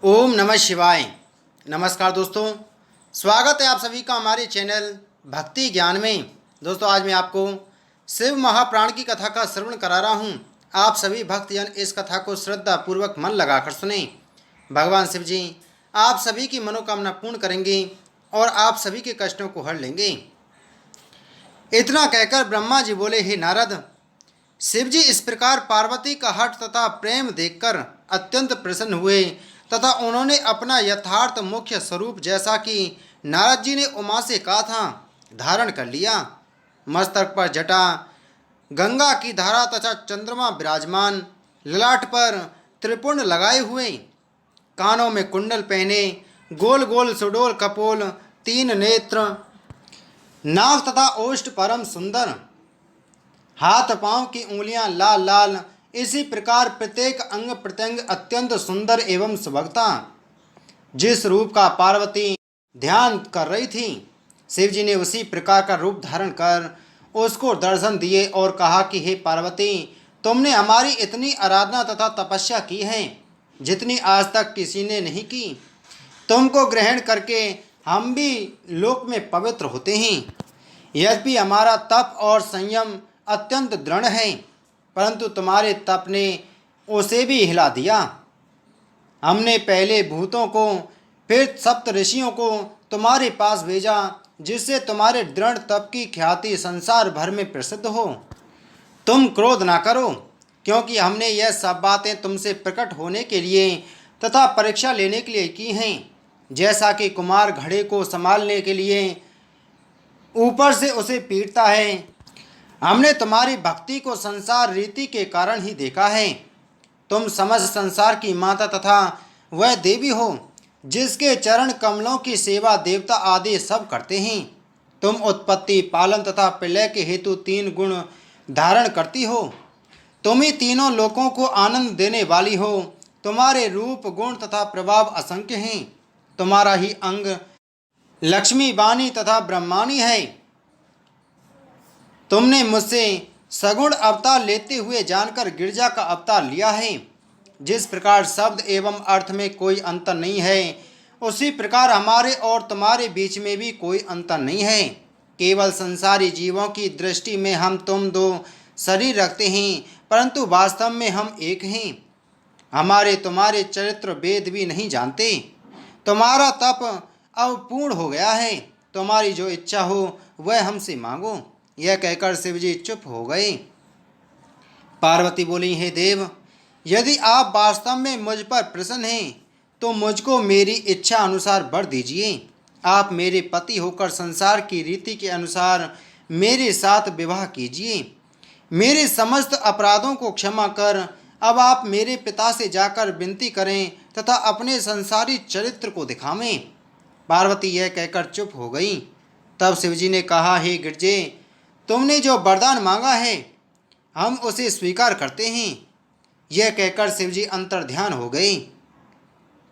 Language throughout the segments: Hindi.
ओम नमः शिवाय। नमस्कार दोस्तों, स्वागत है आप सभी का हमारे चैनल भक्ति ज्ञान में। दोस्तों, आज मैं आपको शिव महाप्राण की कथा का श्रवण करा रहा हूँ। आप सभी भक्तजन इस कथा को श्रद्धा पूर्वक मन लगाकर सुने। भगवान शिव जी आप सभी की मनोकामना पूर्ण करेंगे और आप सभी के कष्टों को हर लेंगे। इतना कहकर ब्रह्मा जी बोले, हे नारद, शिव जी इस प्रकार पार्वती का हठ तथा प्रेम देखकर अत्यंत प्रसन्न हुए तथा उन्होंने अपना यथार्थ मुख्य स्वरूप, जैसा कि नारद जी ने उमा से कहा था, धारण कर लिया। मस्तक पर जटा, गंगा की धारा तथा चंद्रमा विराजमान, ललाट पर त्रिपुंड लगाए हुए, कानों में कुंडल पहने, गोल गोल सुडोल कपोल, तीन नेत्र, नाक तथा ओष्ठ परम सुंदर, हाथ पांव की उंगलियां लाल लाल, इसी प्रकार प्रत्येक अंग प्रत्यंग अत्यंत सुंदर एवं सुभगता, जिस रूप का पार्वती ध्यान कर रही थी, शिव जी ने उसी प्रकार का रूप धारण कर उसको दर्शन दिए और कहा कि हे पार्वती, तुमने हमारी इतनी आराधना तथा तपस्या की है जितनी आज तक किसी ने नहीं की। तुमको ग्रहण करके हम भी लोक में पवित्र होते हैं। यद्यपि हमारा तप और संयम अत्यंत दृढ़ है, परंतु तुम्हारे तप ने उसे भी हिला दिया। हमने पहले भूतों को, फिर सप्त ऋषियों को तुम्हारे पास भेजा, जिससे तुम्हारे दृढ़ तप की ख्याति संसार भर में प्रसिद्ध हो। तुम क्रोध ना करो, क्योंकि हमने यह सब बातें तुमसे प्रकट होने के लिए तथा परीक्षा लेने के लिए की हैं। जैसा कि कुमार घड़े को संभालने के लिए ऊपर से उसे पीटता है, हमने तुम्हारी भक्ति को संसार रीति के कारण ही देखा है। तुम समस्त संसार की माता तथा वह देवी हो, जिसके चरण कमलों की सेवा देवता आदि सब करते हैं। तुम उत्पत्ति, पालन तथा प्रलय के हेतु तीन गुण धारण करती हो। तुम ही तीनों लोकों को आनंद देने वाली हो। तुम्हारे रूप, गुण तथा प्रभाव असंख्य हैं। तुम्हारा ही अंग लक्ष्मी, वाणी तथा ब्रह्माणी है। तुमने मुझसे सगुण अवतार लेते हुए जानकर गिरजा का अवतार लिया है। जिस प्रकार शब्द एवं अर्थ में कोई अंतर नहीं है, उसी प्रकार हमारे और तुम्हारे बीच में भी कोई अंतर नहीं है। केवल संसारी जीवों की दृष्टि में हम तुम दो शरीर रखते हैं, परंतु वास्तव में हम एक हैं। हमारे तुम्हारे चरित्र वेद भी नहीं जानते। तुम्हारा तप अब पूर्ण हो गया है। तुम्हारी जो इच्छा हो वह हमसे मांगो। यह कहकर शिवजी चुप हो गए। पार्वती बोली, हे देव, यदि आप वास्तव में मुझ पर प्रसन्न हैं तो मुझको मेरी इच्छा अनुसार वर दीजिए। आप मेरे पति होकर संसार की रीति के अनुसार मेरे साथ विवाह कीजिए। मेरे समस्त अपराधों को क्षमा कर अब आप मेरे पिता से जाकर विनती करें तथा अपने संसारी चरित्र को दिखावें। पार्वती यह कहकर चुप हो गई। तब शिवजी ने कहा, हे गिरजे, तुमने जो वरदान मांगा है हम उसे स्वीकार करते हैं। यह कहकर शिवजी अंतर ध्यान हो गए।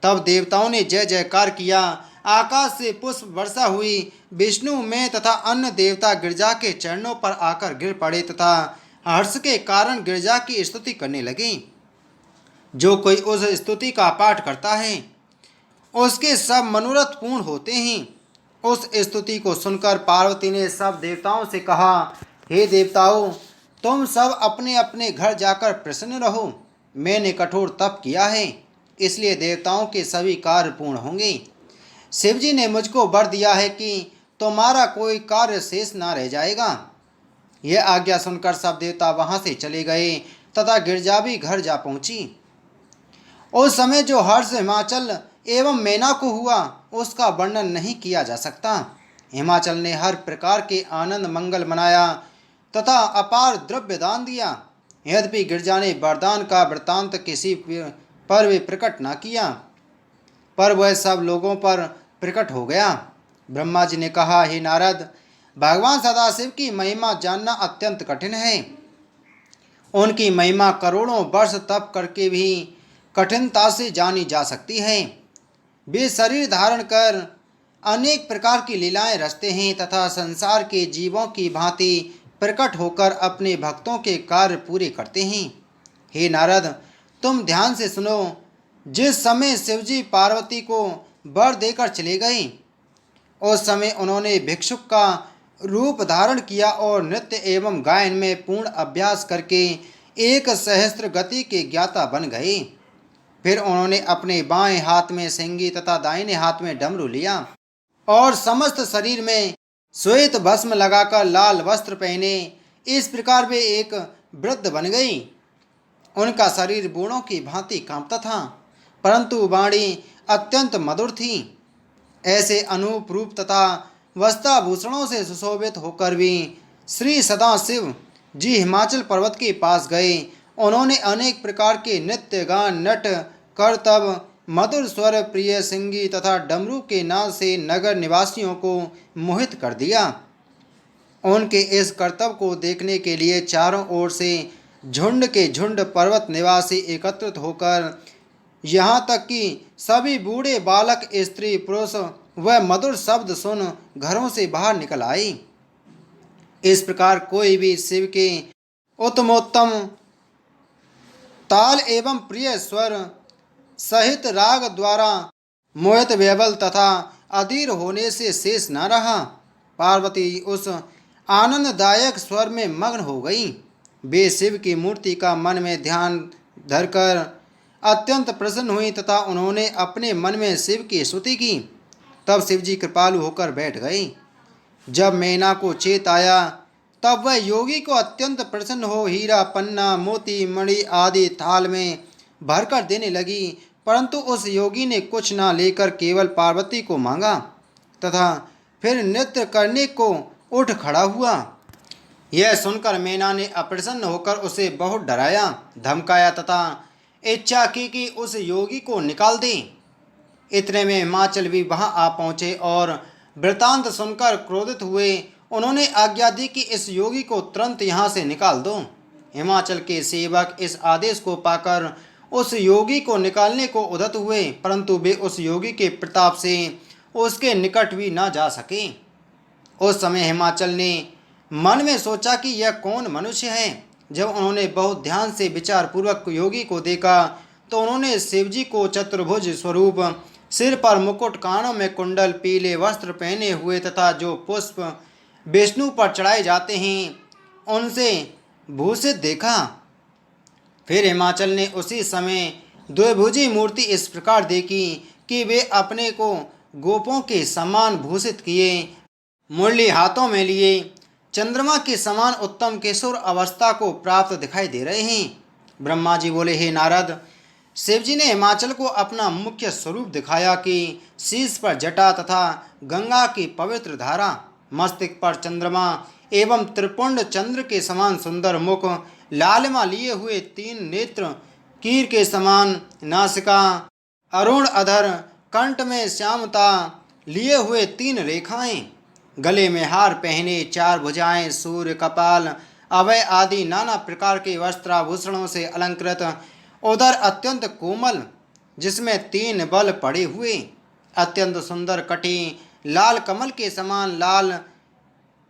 तब देवताओं ने जय जयकार किया। आकाश से पुष्प वर्षा हुई। विष्णु में तथा अन्य देवता गिरजा के चरणों पर आकर गिर पड़े तथा हर्ष के कारण गिरजा की स्तुति करने लगे। जो कोई उस स्तुति का पाठ करता है उसके सब मनोरथ पूर्ण होते हैं। उस स्तुति को सुनकर पार्वती ने सब देवताओं से कहा, हे देवताओं, तुम सब अपने अपने घर जाकर प्रसन्न रहो। मैंने कठोर तप किया है, इसलिए देवताओं के सभी कार्य पूर्ण होंगे। शिवजी ने मुझको वर दिया है कि तुम्हारा कोई कार्य शेष ना रह जाएगा। यह आज्ञा सुनकर सब देवता वहां से चले गए तथा गिरजा भी घर जा पहुंची। उस समय जो हर्ष हिमाचल एवं मैना को हुआ उसका वर्णन नहीं किया जा सकता। हिमाचल ने हर प्रकार के आनंद मंगल मनाया तथा अपार द्रव्य दान दिया। यद्यपि गिरजा ने वरदान का वृत्तांत किसी पर भी प्रकट न किया, पर वह सब लोगों पर प्रकट हो गया। ब्रह्मा जी ने कहा, हे नारद, भगवान सदाशिव की महिमा जानना अत्यंत कठिन है। उनकी महिमा करोड़ों वर्ष तप करके भी कठिनता से जानी जा सकती है। वे शरीर धारण कर अनेक प्रकार की लीलाएं रचते हैं तथा संसार के जीवों की भांति प्रकट होकर अपने भक्तों के कार्य पूरे करते हैं। हे नारद, तुम ध्यान से सुनो। जिस समय शिवजी पार्वती को वर देकर चले गए, उस समय उन्होंने भिक्षुक का रूप धारण किया और नृत्य एवं गायन में पूर्ण अभ्यास करके एक सहस्त्र गति के ज्ञाता बन गए। फिर उन्होंने अपने बाएं हाथ में सिंगी तथा दाहिने हाथ में डमरू लिया और समस्त शरीर में श्वेत भस्म लगाकर लाल वस्त्र पहने। इस प्रकार वे एक वृद्ध बन गई। उनका शरीर बूढ़ों की भांति कांपता था, परंतु वाणी अत्यंत मधुर थी। ऐसे अनूप रूप तथा वस्त्राभूषणों से सुशोभित होकर भी श्री सदाशिव जी हिमाचल पर्वत के पास गए। उन्होंने अनेक प्रकार के नृत्य, गान, नट, करतब, मधुर स्वर, प्रिय सिंगी तथा डमरू के नाद से नगर निवासियों को मोहित कर दिया। उनके इस करतब को देखने के लिए चारों ओर से झुंड के झुंड पर्वत निवासी एकत्रित होकर, यहाँ तक कि सभी बूढ़े, बालक, स्त्री, पुरुष वह मधुर शब्द सुन घरों से बाहर निकल आई। इस प्रकार कोई भी शिव के उत्तमोत्तम ताल एवं प्रिय स्वर सहित राग द्वारा मोहित, विह्वल तथा अधीर होने से शेष न रहा। पार्वती उस आनंददायक स्वर में मग्न हो गई। वे शिव की मूर्ति का मन में ध्यान धरकर अत्यंत प्रसन्न हुई तथा उन्होंने अपने मन में शिव की स्तुति की। तब शिवजी कृपालु होकर बैठ गए। जब मैना को चेत आया, तब वह योगी को अत्यंत प्रसन्न हो हीरा, पन्ना, मोती, मणि आदि थाल में भरकर देने लगी। परंतु उस योगी ने कुछ न लेकर केवल पार्वती को मांगा तथा फिर नृत्य करने को उठ खड़ा हुआ। यह सुनकर मैना ने अप्रसन्न होकर उसे बहुत डराया, धमकाया तथा इच्छा की कि उस योगी को निकाल दे। इतने में हिमाचल भी वहां आ पहुंचे और वृतांत सुनकर क्रोधित हुए। उन्होंने आज्ञा दी कि इस योगी को तुरंत यहाँ से निकाल दो। हिमाचल के सेवक इस आदेश को पाकर उस योगी को निकालने को उद्यत हुए, परंतु वे उस योगी के प्रताप से उसके निकट भी न जा सके। उस समय हिमाचल ने मन में सोचा कि यह कौन मनुष्य है। जब उन्होंने बहुत ध्यान से विचार पूर्वक योगी को देखा, तो उन्होंने शिवजी को चतुर्भुज स्वरूप, सिर पर मुकुट, कानों में कुंडल, पीले वस्त्र पहने हुए तथा जो पुष्प विष्णु पर चढ़ाए जाते हैं उनसे भूषित देखा। फिर हिमाचल ने उसी समय द्विभुजी मूर्ति इस प्रकार देखी कि वे अपने को गोपों के समान भूषित किए, मुरली हाथों में लिए, चंद्रमा के समान उत्तम किशोर अवस्था को प्राप्त दिखाई दे रहे हैं। ब्रह्मा जी बोले, हे नारद, शिवजी ने हिमाचल को अपना मुख्य स्वरूप दिखाया कि शीश पर जटा तथा गंगा की पवित्र धारा, मस्तिष्क पर चंद्रमा एवं त्रिपुंड चंद्र के समान सुंदर मुख, लालिमा लिए हुए 3 नेत्र, कीर के समान नासिका, अरुण अधर, कंठ में श्यामता लिए हुए 3 रेखाएं, गले में हार पहने 4 भुजाएं, सूर्य, कपाल, अभय आदि नाना प्रकार के वस्त्राभूषणों से अलंकृत, उधर अत्यंत कोमल जिसमें 3 बल पड़े हुए, अत्यंत सुंदर कटी, लाल कमल के समान लाल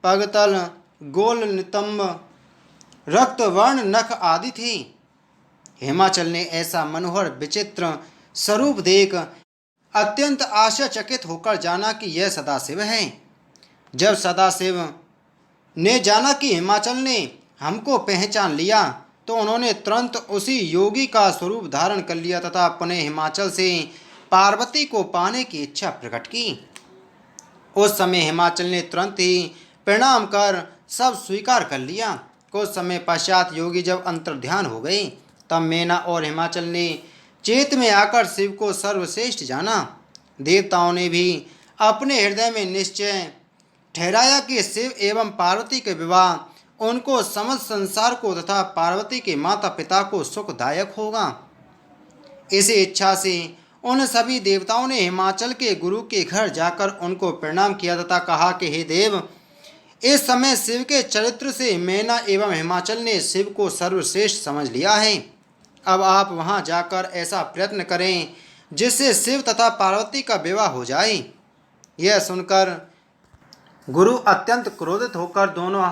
पगतल, गोल नितंब, रक्त वर्ण नख आदि थे। हिमाचल ने ऐसा मनोहर विचित्र स्वरूप देख अत्यंत आश्चर्यचकित होकर जाना कि यह सदाशिव है। जब सदाशिव ने जाना कि हिमाचल ने हमको पहचान लिया, तो उन्होंने तुरंत उसी योगी का स्वरूप धारण कर लिया तथा पुनः हिमाचल से पार्वती को पाने की इच्छा प्रकट की। उस समय हिमाचल ने तुरंत ही प्रणाम कर सब स्वीकार कर लिया। कुछ समय पश्चात योगी जब अंतर्ध्यान हो गए, तब मैना और हिमाचल ने चेत में आकर शिव को सर्वश्रेष्ठ जाना। देवताओं ने भी अपने हृदय में निश्चय ठहराया कि शिव एवं पार्वती के विवाह उनको समस्त संसार को तथा पार्वती के माता पिता को सुखदायक होगा। इसी इच्छा से उन सभी देवताओं ने हिमाचल के गुरु के घर जाकर उनको प्रणाम किया तथा कहा कि हे देव, इस समय शिव के चरित्र से मैना एवं हिमाचल ने शिव को सर्वश्रेष्ठ समझ लिया है। अब आप वहां जाकर ऐसा प्रयत्न करें जिससे शिव तथा पार्वती का विवाह हो जाए। यह सुनकर गुरु अत्यंत क्रोधित होकर दोनों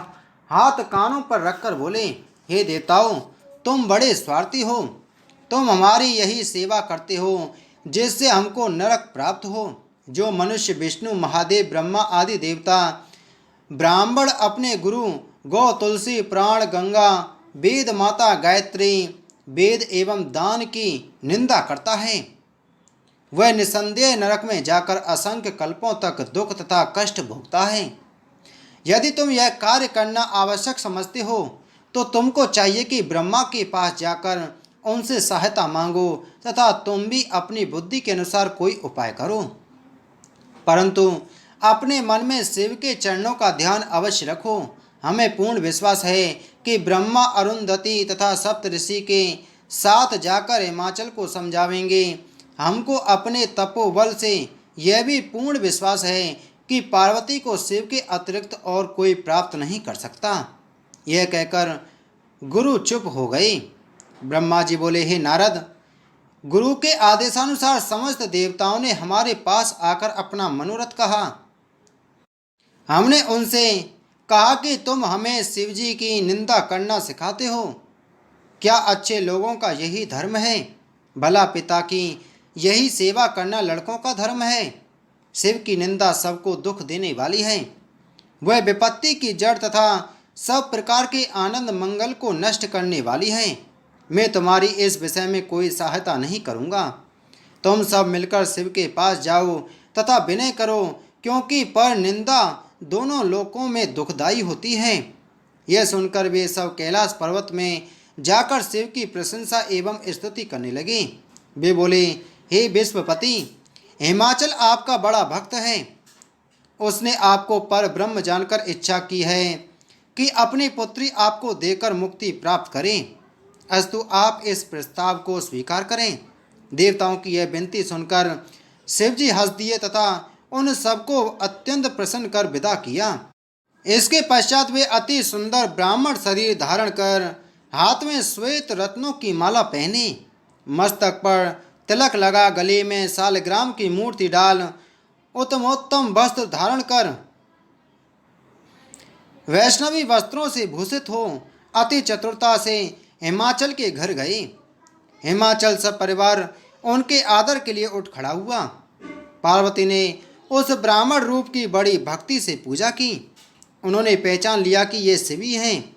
हाथ कानों पर रखकर बोले, हे देवताओं, तुम बड़े स्वार्थी हो। तुम हमारी यही सेवा करते हो जिससे हमको नरक प्राप्त हो। जो मनुष्य विष्णु, महादेव, ब्रह्मा आदि देवता, ब्राह्मण अपने गुरु गौ, तुलसी, प्राण, गंगा, वेद माता गायत्री, वेद एवं दान की निंदा करता है, वह निसंदेह नरक में जाकर असंख्य कल्पों तक दुख तथा कष्ट भोगता है। यदि तुम यह कार्य करना आवश्यक समझते हो तो तुमको चाहिए कि ब्रह्मा के पास जाकर उनसे सहायता मांगो तथा तुम भी अपनी बुद्धि के अनुसार कोई उपाय करो। परंतु अपने मन में शिव के चरणों का ध्यान अवश्य रखो। हमें पूर्ण विश्वास है कि ब्रह्मा, अरुंधति तथा सप्तऋषि के साथ जाकर हिमाचल को समझावेंगे। हमको अपने तपोबल से यह भी पूर्ण विश्वास है कि पार्वती को शिव के अतिरिक्त और कोई प्राप्त नहीं कर सकता। यह कहकर गुरु चुप हो गए। ब्रह्मा जी बोले, हे नारद, गुरु के आदेशानुसार समस्त देवताओं ने हमारे पास आकर अपना मनोरथ कहा। हमने उनसे कहा कि तुम हमें शिवजी की निंदा करना सिखाते हो। क्या अच्छे लोगों का यही धर्म है? भला पिता की यही सेवा करना लड़कों का धर्म है? शिव की निंदा सबको दुख देने वाली है। वह विपत्ति की जड़ तथा सब प्रकार के आनंद मंगल को नष्ट करने वाली है। मैं तुम्हारी इस विषय में कोई सहायता नहीं करूँगा। तुम सब मिलकर शिव के पास जाओ तथा विनय करो, क्योंकि पर निंदा दोनों लोकों में दुखदायी होती है। यह सुनकर वे सब कैलाश पर्वत में जाकर शिव की प्रशंसा एवं स्तुति करने लगे। वे बोले, हे विश्वपति, हिमाचल आपका बड़ा भक्त है। उसने आपको पर ब्रह्म जानकर इच्छा की है कि अपनी पुत्री आपको देकर मुक्ति प्राप्त करें। अस्तु, आप इस प्रस्ताव को स्वीकार करें। देवताओं की यह विनती सुनकर शिवजी हंस दिए तथा उन सबको अत्यंत प्रसन्न कर विदा किया। इसके पश्चात वे अति सुंदर ब्राह्मण शरीर धारण कर हाथ में श्वेत रत्नों की माला पहने, मस्तक पर तिलक लगा, गले में सालग्राम की मूर्ति डाल, उत्तमोत्तम वस्त्र धारण कर वैष्णवी वस्त्रों से भूषित हो अति चतुरता से हिमाचल के घर गए। हिमाचल सब परिवार उनके आदर के लिए उठ खड़ा हुआ। पार्वती ने उस ब्राह्मण रूप की बड़ी भक्ति से पूजा की। उन्होंने पहचान लिया कि ये शिवी हैं।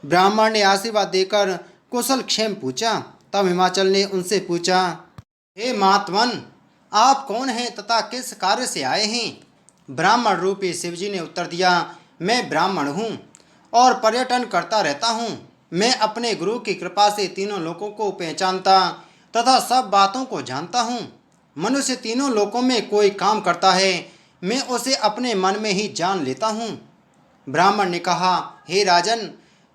ब्राह्मण ने आशीर्वाद देकर कुशल क्षेम पूछा। तब हिमाचल ने उनसे पूछा, हे महात्मन, आप कौन हैं तथा किस कार्य से आए हैं? ब्राह्मण रूपी शिवजी ने उत्तर दिया, मैं ब्राह्मण हूँ और पर्यटन करता रहता हूँ। मैं अपने गुरु की कृपा से तीनों लोकों को पहचानता तथा सब बातों को जानता हूँ। मनुष्य तीनों लोकों में कोई काम करता है, मैं उसे अपने मन में ही जान लेता हूँ। ब्राह्मण ने कहा, हे राजन,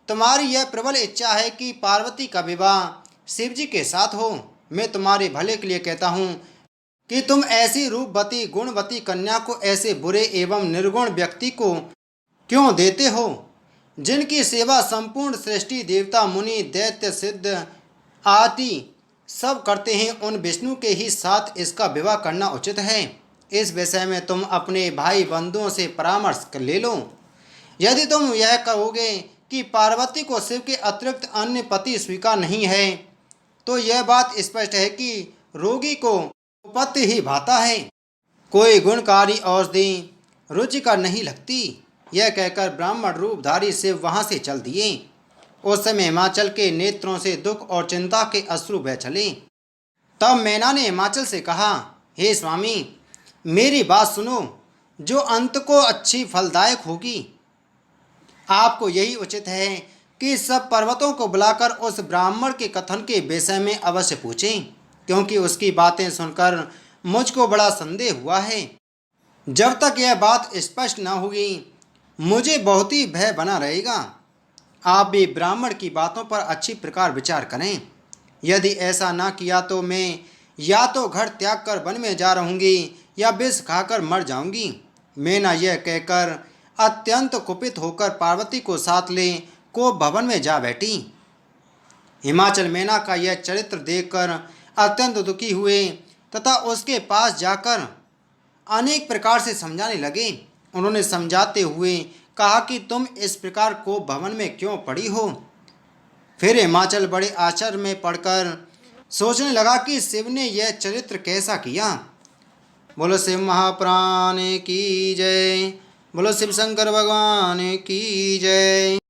तुम्हारी यह प्रबल इच्छा है कि पार्वती का विवाह शिवजी के साथ हो। मैं तुम्हारे भले के लिए कहता हूँ कि तुम ऐसी रूपवती गुणवती कन्या को ऐसे बुरे एवं निर्गुण व्यक्ति को क्यों देते हो, जिनकी सेवा संपूर्ण सृष्टि देवता, मुनि, दैत्य, सिद्ध आदि सब करते हैं। उन विष्णु के ही साथ इसका विवाह करना उचित है। इस विषय में तुम अपने भाई बंधुओं से परामर्श कर ले लो। यदि तुम यह कहोगे कि पार्वती को शिव के अतिरिक्त अन्य पति स्वीकार नहीं है, तो यह बात स्पष्ट है कि रोगी को उपत्ति ही भाता है, कोई गुणकारी औषधि रुचिकर नहीं लगती। यह कहकर ब्राह्मण रूपधारी शिव वहाँ से चल दिए। उस समय हिमाचल के नेत्रों से दुख और चिंता के अश्रु बह चले। तब मैना ने हिमाचल से कहा, हे स्वामी, मेरी बात सुनो, जो अंत को अच्छी फलदायक होगी। आपको यही उचित है कि सब पर्वतों को बुलाकर उस ब्राह्मण के कथन के विषय में अवश्य पूछें, क्योंकि उसकी बातें सुनकर मुझको बड़ा संदेह हुआ है। जब तक यह बात स्पष्ट न होगी, मुझे बहुत ही भय बना रहेगा। आप भी ब्राह्मण की बातों पर अच्छी प्रकार विचार करें। यदि ऐसा ना किया तो मैं या तो घर त्याग कर वन में जा रहूँगी या विष खाकर मर जाऊँगी। मैना यह कहकर अत्यंत कुपित होकर पार्वती को साथ ले को भवन में जा बैठी। हिमाचल मैना का यह चरित्र देखकर अत्यंत दुखी हुए तथा उसके पास जाकर अनेक प्रकार से समझाने लगे। उन्होंने समझाते हुए कहा कि तुम इस प्रकार को भवन में क्यों पड़ी हो। फिर हिमाचल बड़े आश्चर्य में पड़कर सोचने लगा कि शिव ने यह चरित्र कैसा किया। बोलो शिव महाप्राण की जय। बोलो शिव शंकर भगवान की जय।